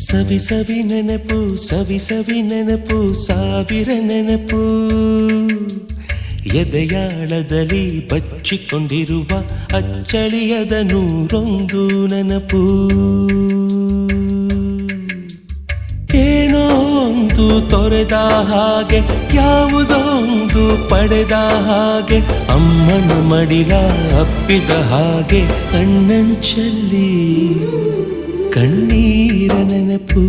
ಸವಿ ಸವಿ ನೆನಪು ಸವಿ ಸವಿ ನೆನಪು ಸಾವಿರ ನೆನಪು ಎದೆಯಾಳದಲ್ಲಿ ಬಚ್ಚಿಕೊಂಡಿರುವ ಅಚ್ಚಳಿಯದ ನೂರೊಂದು ನೆನಪು ಏನೋ ಒಂದು ತೊರೆದ ಹಾಗೆ ಯಾವುದೋ ಒಂದು ಪಡೆದ ಹಾಗೆ ಅಮ್ಮನ ಮಡಿಲ ಅಪ್ಪಿದ ಹಾಗೆ ಕಣ್ಣಂಚಲ್ಲಿ ಕಣ್ಣೀರ ನೆನಪು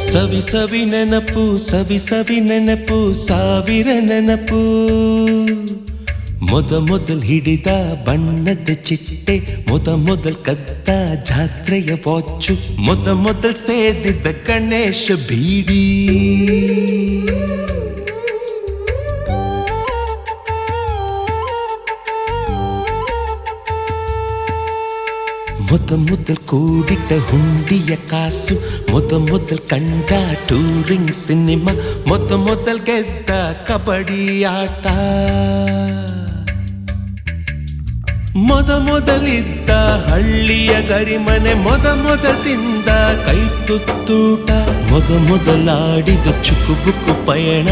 ಸವಿ ಸವಿ ನೆನಪು ಸವಿ ಸವಿ ನೆನಪು ಸಾವಿರ ನೆನಪು ಮೊದಲ್ ಹಿಡಿದ ಬಣ್ಣದ ಚಿಟ್ಟೆ ಮೊದಲ್ ಕದ್ದ ಜಾತ್ರೆಯ ವಾಚು ಮೊದಲ್ ಸೇದಿದ್ದ ಗಣೇಶ ಬೀಡಿ ಮೊದಲ್ ಕೂಡಿಟ್ಟ ಹುಂಡಿಯ ಕಾಸು ಮೊದಲ್ ಕಂಡ ಟೂರಿಂಗ್ ಸಿನಿಮಾ ಮೊದಲ್ ಗೆದ್ದ ಕಬಡ್ಡಿ ಆಟ ಮೊದಲಿದ್ದ ಹಳ್ಳಿಯ ಗರಿಮನೆ ಮೊದಲ್ ತಿಂದ ಕೈ ತುತ್ತೂಟ ಮೊದಲಾಡಿದ ಚುಕುಬುಕು ಪಯಣ